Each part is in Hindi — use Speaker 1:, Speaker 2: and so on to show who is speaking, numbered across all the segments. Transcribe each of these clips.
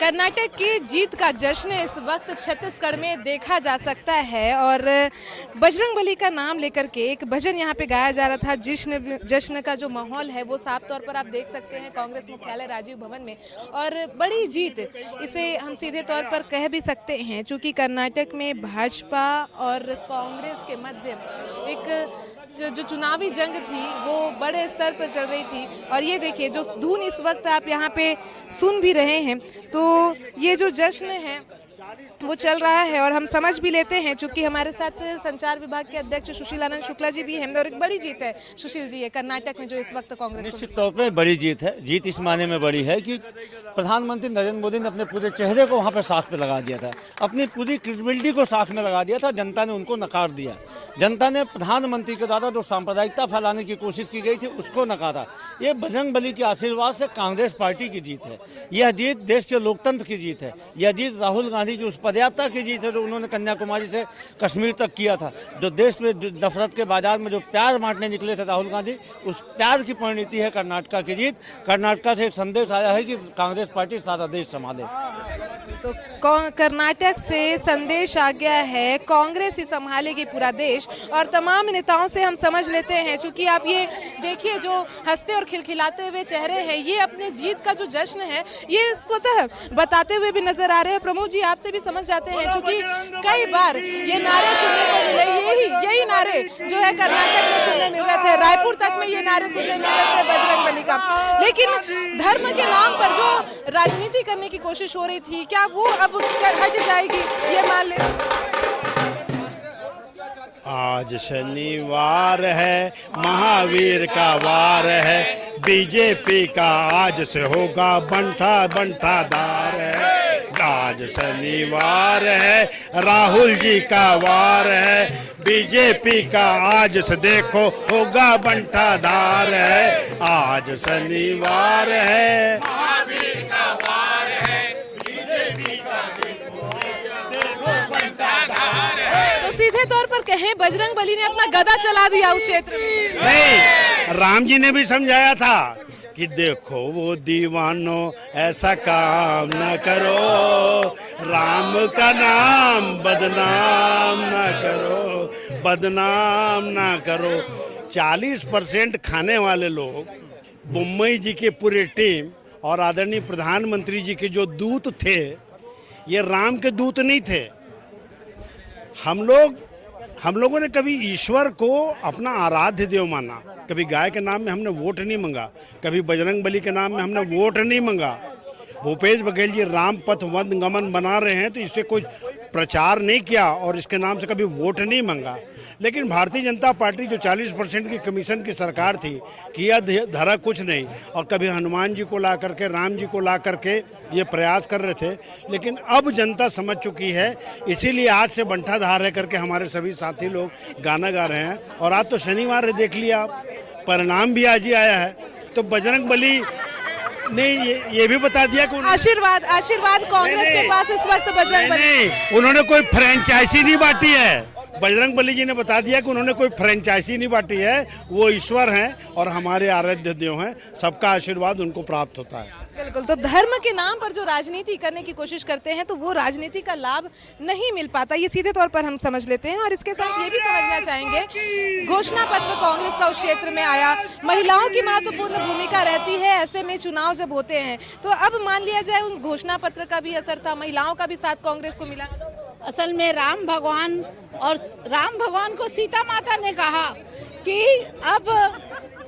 Speaker 1: कर्नाटक की जीत का जश्न इस वक्त छत्तीसगढ़ में देखा जा सकता है और बजरंगबली का नाम लेकर के एक भजन यहाँ पे गाया जा रहा था। जश्न का जो माहौल है वो साफ तौर पर आप देख सकते हैं कांग्रेस मुख्यालय राजीव भवन में। और बड़ी जीत इसे हम सीधे तौर पर कह भी सकते हैं, चूँकि कर्नाटक में भाजपा और कांग्रेस के मध्य एक जो चुनावी जंग थी वो बड़े स्तर पर चल रही थी। और ये देखिए जो धुन इस वक्त आप यहाँ पे सुन भी रहे हैं, तो ये जो जश्न है वो चल रहा है। और हम समझ भी लेते हैं, चूंकि हमारे साथ संचार विभाग के अध्यक्ष सुशील आनंद शुक्ला जी भी हैं और एक बड़ी जीत है सुशील जी ये कर्नाटक में जो इस वक्त कांग्रेस
Speaker 2: निश्चित तौर पर बड़ी जीत है। जीत इस मायने में बड़ी है कि प्रधानमंत्री नरेंद्र मोदी ने अपने पूरे चेहरे को वहाँ पर साख पे लगा दिया था, अपनी पूरी क्रेडिबिलिटी को साख में लगा दिया था। जनता ने उनको नकार दिया। जनता ने प्रधानमंत्री के द्वारा जो सांप्रदायिकता फैलाने की कोशिश की गई थी उसको नकारा। ये बजरंगबली के आशीर्वाद से कांग्रेस पार्टी की जीत है। यह जीत देश के लोकतंत्र की जीत है। यह जीत राहुल गांधी की उस पदयात्रा की जीत है जो उन्होंने कन्याकुमारी से कश्मीर तक किया था। जो देश में नफरत के बाजार में जो प्यार बांटने निकले थे राहुल गांधी, उस प्यार की परिणति है कर्नाटक की जीत। कर्नाटक से एक संदेश आया है कि कांग्रेस पार्टी सारा देश संभाले।
Speaker 1: तो कर्नाटक से संदेश आ गया है कांग्रेस ही संभालेगी पूरा देश। और तमाम नेताओं से हम समझ लेते हैं, चूंकि आप ये देखिए जो हंसते और खिलखिलाते हुए चेहरे हैं, ये अपने जीत का जो जश्न है ये स्वतः बताते हुए भी नजर आ रहे हैं। प्रमोद जी आपसे भी समझ जाते हैं, चूंकि कई बार ये नारे सुनने को मिले, यही नारे जो है कर्नाटक में सुनने मिल रहे थे। रायपुर तक में ये नारे सुनने मिल रहे थे बजरंगबली का। लेकिन धर्म के नाम पर जो राजनीति करने की कोशिश हो रही थी, क्या वो अब हट जाएगी, ये मान ले।
Speaker 3: आज शनिवार है, महावीर का वार है, बीजेपी का आज से होगा बंटादार है। आज शनिवार है, राहुल जी का वार है, बीजेपी का आज से देखो होगा बंटादार है। आज शनिवार है, महावीर का वार है, बीजेपी का देखो बंटादार है।
Speaker 1: तो सीधे तौर पर कहें बजरंगबली ने अपना गदा चला दिया उस क्षेत्र में।
Speaker 3: नहीं, राम जी ने भी समझाया था कि देखो वो दीवानों ऐसा काम न करो, राम का नाम बदनाम न करो, बदनाम ना करो। 40% खाने वाले लोग मुंबई जी के पूरे टीम और आदरणीय प्रधानमंत्री जी के जो दूत थे, ये राम के दूत नहीं थे। हम लोगों ने कभी ईश्वर को अपना आराध्य देव माना, कभी गाय के नाम में हमने वोट नहीं मांगा, कभी बजरंगबली के नाम में हमने वोट नहीं मांगा। भूपेश बघेल जी राम पथ वन गमन बना रहे हैं तो इससे कोई प्रचार नहीं किया और इसके नाम से कभी वोट नहीं मांगा। लेकिन भारतीय जनता पार्टी जो 40% की कमीशन की सरकार थी, किया धरा कुछ नहीं। और कभी हनुमान जी को ला करके, राम जी को ला करके ये प्रयास कर रहे थे। लेकिन अब जनता समझ चुकी है, इसीलिए आज से बंटाधार है करके हमारे सभी साथी लोग गाना गा रहे हैं। और आज तो शनिवार है, देख लिया आप, परिणाम भी आज ही आया है। तो बजरंगबली ने ये भी बता दिया कि
Speaker 1: आशीर्वाद कांग्रेस के पास इस वक्त बजरंगबली
Speaker 3: नहीं, उन्होंने कोई फ्रेंचाइजी नहीं बांटी है। बजरंगबली जी ने बता दिया कि उन्होंने कोई फ्रेंचाइजी नहीं बांटी है, वो ईश्वर हैं और हमारे आराध्य देव हैं, सबका आशीर्वाद उनको प्राप्त होता है।
Speaker 1: बिल्कुल। तो धर्म के नाम पर जो राजनीति करने की कोशिश करते हैं तो वो राजनीति का लाभ नहीं मिल पाता, ये सीधे तौर पर हम समझ लेते हैं। और इसके साथ ये भी समझना चाहेंगे, घोषणा पत्र कांग्रेस का उस क्षेत्र में आया, महिलाओं की महत्वपूर्ण भूमिका रहती है ऐसे में चुनाव जब होते हैं। तो अब मान लिया जाए उस घोषणा पत्र का भी असर था, महिलाओं का भी साथ कांग्रेस को मिला।
Speaker 4: असल में राम भगवान को सीता माता ने कहा कि अब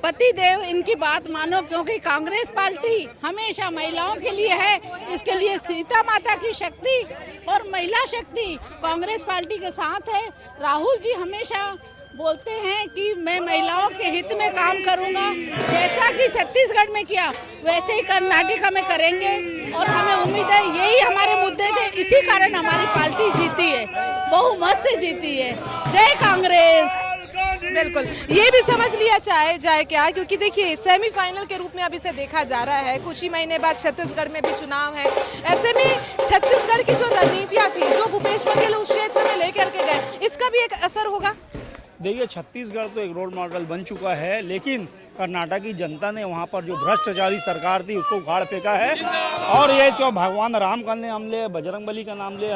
Speaker 4: पति देव इनकी बात मानो, क्योंकि कांग्रेस पार्टी हमेशा महिलाओं के लिए है। इसके लिए सीता माता की शक्ति और महिला शक्ति कांग्रेस पार्टी के साथ है। राहुल जी हमेशा बोलते हैं कि मैं महिलाओं के हित में काम करूंगा, जैसा कि छत्तीसगढ़ में किया वैसे ही कर्नाटक में करेंगे। और हमें उम्मीद है यही हमारे मुद्दे थे, इसी कारण हमारी पार्टी जीती है, बहुमत से जीती है। जय कांग्रेस।
Speaker 1: बिल्कुल, ये भी समझ लिया जाए क्या, क्योंकि देखिए सेमीफाइनल के रूप में अब इसे देखा जा रहा है। कुछ ही महीने बाद छत्तीसगढ़ में भी चुनाव है। ऐसे में छत्तीसगढ़ की जो रणनीतियां थी, जो भूपेश बघेल उस क्षेत्र में लेकर के गए, इसका भी एक असर होगा।
Speaker 5: देखिए, छत्तीसगढ़ तो एक रोल मॉडल बन चुका है, लेकिन कर्नाटक की जनता ने वहाँ पर जो भ्रष्टाचारी सरकार थी उसको उखाड़ फेंका है। और ये जो भगवान राम का नाम ले, बजरंगबली का नाम ले,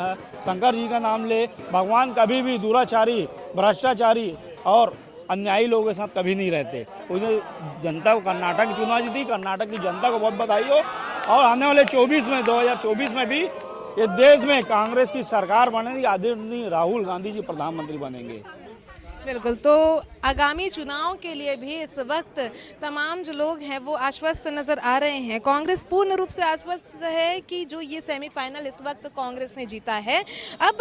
Speaker 5: शंकर जी का नाम ले, भगवान कभी भी दुराचारी, भ्रष्टाचारी और अन्यायी लोगों के साथ कभी नहीं रहते। उन्हें जनता को कर्नाटक की चुनाव जीती, कर्नाटक की जनता को बहुत बधाई हो। और आने वाले 2024 में भी ये देश में कांग्रेस की सरकार बनेगी, आदरणीय राहुल गांधी जी प्रधानमंत्री बनेंगे।
Speaker 1: बिल्कुल, तो आगामी चुनाव के लिए भी इस वक्त तमाम जो लोग हैं वो आश्वस्त नजर आ रहे हैं। कांग्रेस पूर्ण रूप से आश्वस्त है कि जो ये सेमीफाइनल इस वक्त कांग्रेस ने जीता है, अब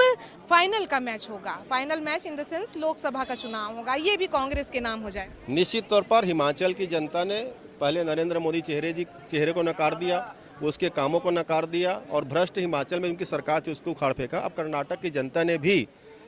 Speaker 1: फाइनल का मैच होगा। Final match in the sense Lok Sabha का चुनाव होगा, ये भी कांग्रेस के नाम हो जाए।
Speaker 6: निश्चित तौर पर हिमाचल की जनता ने पहले नरेंद्र मोदी चेहरे को नकार दिया, उसके कामों को नकार दिया और भ्रष्ट हिमाचल में उनकी सरकार थी उसको उखाड़ फेंका। अब कर्नाटक की जनता ने भी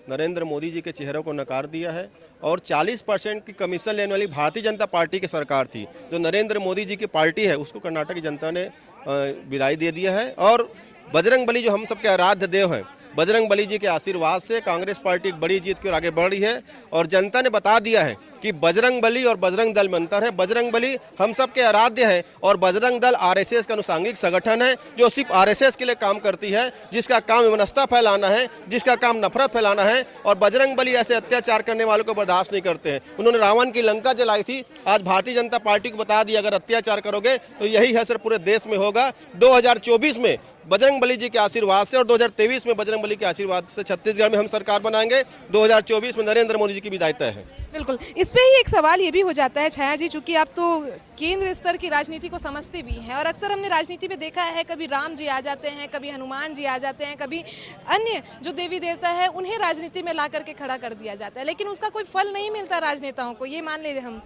Speaker 6: नरेंद्र मोदी जी के चेहरे को नकार दिया है और 40% की कमीशन लेने वाली भारतीय जनता पार्टी की सरकार थी, जो नरेंद्र मोदी जी की पार्टी है, उसको कर्नाटक की जनता ने विदाई दे दिया है। और बजरंगबली जो हम सबके आराध्य देव हैं, बजरंगबली जी के आशीर्वाद से कांग्रेस पार्टी एक बड़ी जीत की ओर आगे बढ़ रही है। और जनता ने बता दिया है कि बजरंगबली और बजरंग दल में अंतर है। बजरंगबली हम सब के आराध्य है और बजरंग दल आरएसएस का अनुसांगिक संगठन है, जो सिर्फ आरएसएस के लिए काम करती है, जिसका काम विवनता फैलाना है, जिसका काम नफरत फैलाना है। और बजरंगबली ऐसे अत्याचार करने वालों को बर्दाश्त नहीं करते हैं। उन्होंने रावण की लंका जलाई थी, आज भारतीय जनता पार्टी को बता दिया अगर अत्याचार करोगे तो यही असर पूरे देश में होगा। 2024 में बजरंगबली जी के आशीर्वाद से और 2023 में बजरंगबली के आशीर्वाद से छत्तीसगढ़ में हम सरकार बनाएंगे। 2024 में नरेंद्र मोदी जी की विदाई तय है।
Speaker 1: बिल्कुल, इस पे ही एक सवाल ये भी हो जाता है छाया जी, चूंकि आप तो केंद्र स्तर की राजनीति को समझते भी हैं और अक्सर हमने राजनीति में देखा है कभी राम जी आ जाते हैं, कभी हनुमान जी आ जाते हैं, कभी अन्य जो देवी देवता है उन्हें राजनीति में ला करके खड़ा कर दिया जाता है, लेकिन उसका कोई फल नहीं मिलता राजनेताओं को, ये मान लीजिए हम।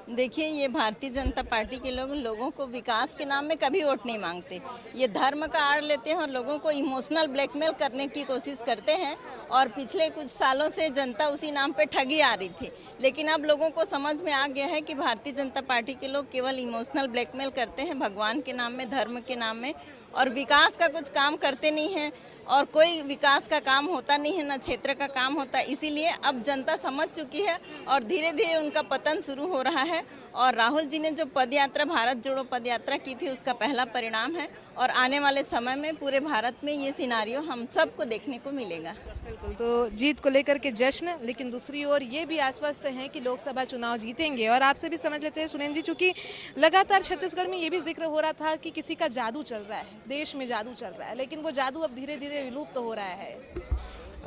Speaker 7: देखिए, ये भारतीय जनता पार्टी के लोगों को विकास के नाम में कभी वोट नहीं मांगते। ये धर्म का आड़ लेते हैं और लोगों को इमोशनल ब्लैकमेल करने की कोशिश करते हैं। और पिछले कुछ सालों से जनता उसी नाम पे ठगी आ रही थी, लेकिन अब लोगों को समझ में आ गया है कि भारतीय जनता पार्टी के लोग केवल इमोशनल ब्लैकमेल करते हैं भगवान के नाम में, धर्म के नाम में, और विकास का कुछ काम करते नहीं हैं। और कोई विकास का काम होता नहीं है, न क्षेत्र का काम होता। इसीलिए अब जनता समझ चुकी है और धीरे धीरे उनका पतन शुरू हो रहा है। और राहुल जी ने जो पदयात्रा, भारत जोड़ो पदयात्रा की थी, उसका पहला परिणाम है। और आने वाले समय में पूरे भारत में ये सिनारियो हम सबको देखने को मिलेगा।
Speaker 1: बिल्कुल, तो जीत को लेकर के जश्न, लेकिन दूसरी ओर ये भी आश्वस्त हैं कि लोकसभा चुनाव जीतेंगे। और आपसे भी समझ लेते हैं सुनील जी, चूंकि लगातार छत्तीसगढ़ में ये भी जिक्र हो रहा था कि किसी का जादू चल रहा है, देश में जादू चल रहा है, लेकिन वो जादू अब धीरे धीरे विलुप्त हो रहा है।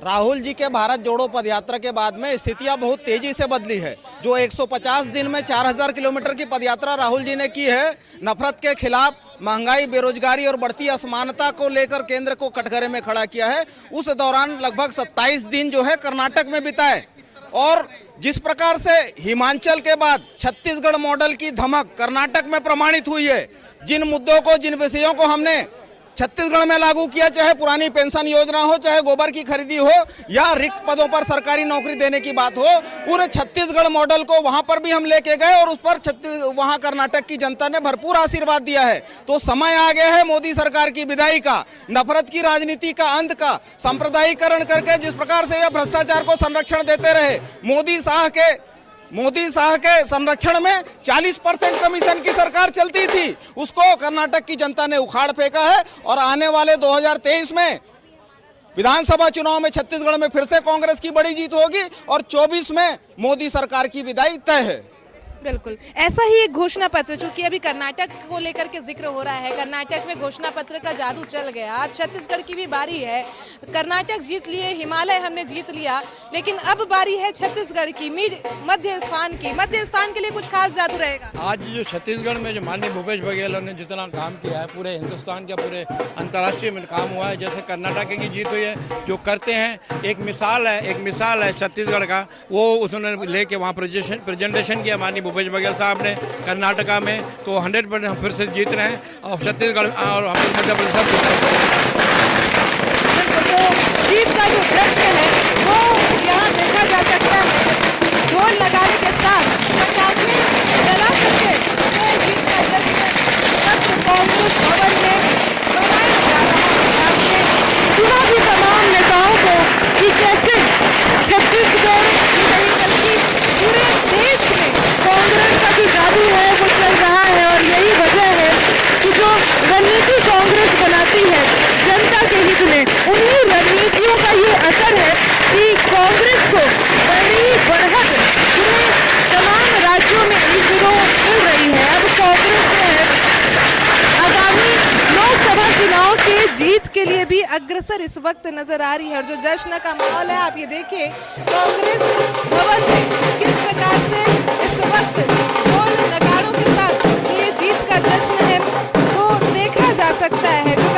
Speaker 8: राहुल जी के भारत जोड़ो पदयात्रा के बाद में स्थितियां बहुत तेजी से बदली है। जो 150 दिन में 4000 किलोमीटर की पदयात्रा राहुल जी ने की है, नफरत के खिलाफ, महंगाई, बेरोजगारी और बढ़ती असमानता को लेकर केंद्र को कटघरे में खड़ा किया है। उस दौरान लगभग 27 दिन जो है कर्नाटक में बिताए। और जिस प्रकार से हिमाचल के बाद छत्तीसगढ़ मॉडल की धमक कर्नाटक में प्रमाणित हुई है, जिन मुद्दों को, जिन विषयों को हमने छत्तीसगढ़ में लागू किया, चाहे पुरानी पेंशन योजना हो, चाहे गोबर की खरीदी हो, या रिक्त पदों पर सरकारी नौकरी देने की बात हो, पूरे छत्तीसगढ़ मॉडल को वहां पर भी हम लेके गए और उस पर वहां कर्नाटक की जनता ने भरपूर आशीर्वाद दिया है। तो समय आ गया है मोदी सरकार की विदाई का, नफरत की राजनीति का अंत का, सांप्रदायिकरण करके जिस प्रकार से यह भ्रष्टाचार को संरक्षण देते रहे, मोदी शाह के संरक्षण में 40% कमीशन की सरकार चलती थी, उसको कर्नाटक की जनता ने उखाड़ फेंका है। और आने वाले 2023 में विधानसभा चुनाव में छत्तीसगढ़ में फिर से कांग्रेस की बड़ी जीत होगी और 24 में मोदी सरकार की विदाई तय है।
Speaker 1: बिल्कुल, ऐसा ही एक घोषणा पत्र, चूंकि अभी कर्नाटक को लेकर के जिक्र हो रहा है, कर्नाटक में घोषणा पत्र का जादू चल गया। अब छत्तीसगढ़ की भी बारी है, कर्नाटक जीत लिए, हिमालय हमने जीत लिया, लेकिन अब बारी है छत्तीसगढ़ की, मध्य स्थान की। मध्य स्थान के लिए कुछ खास जादू रहेगा।
Speaker 5: आज जो छत्तीसगढ़ में जो माननीय भूपेश बघेल ने जितना काम किया है, पूरे हिंदुस्तान का, पूरे अंतर्राष्ट्रीय में काम हुआ है। जैसे कर्नाटक की जीत हुई है, जो करते हैं, एक मिसाल है छत्तीसगढ़ का, वो उन्होंने लेके वहाँ प्रेजेंटेशन किया माननीय भूपेश बघेल साहब ने कर्नाटका में। तो 100% हम फिर से जीत रहे हैं और छत्तीसगढ़ और मध्य प्रदेश सब
Speaker 1: जीत का जो जश्न है वो यहाँ देखा जा सकता है। ढोल लगाने के साथ पटाखे जला करके जीत का जश्न कांग्रेस भवन में मनाया जा रहा है। आपने सुना भी तमाम नेताओं को कि कैसे छत्तीसगढ़ की नहीं बल्कि जीत के लिए भी अग्रसर इस वक्त नजर आ रही है। और जो जश्न का माहौल है आप ये देखिए कांग्रेस भवन में किस प्रकार से इस वक्त ढोल नगाड़ों के साथ जो ये जीत का जश्न है वो देखा जा सकता है।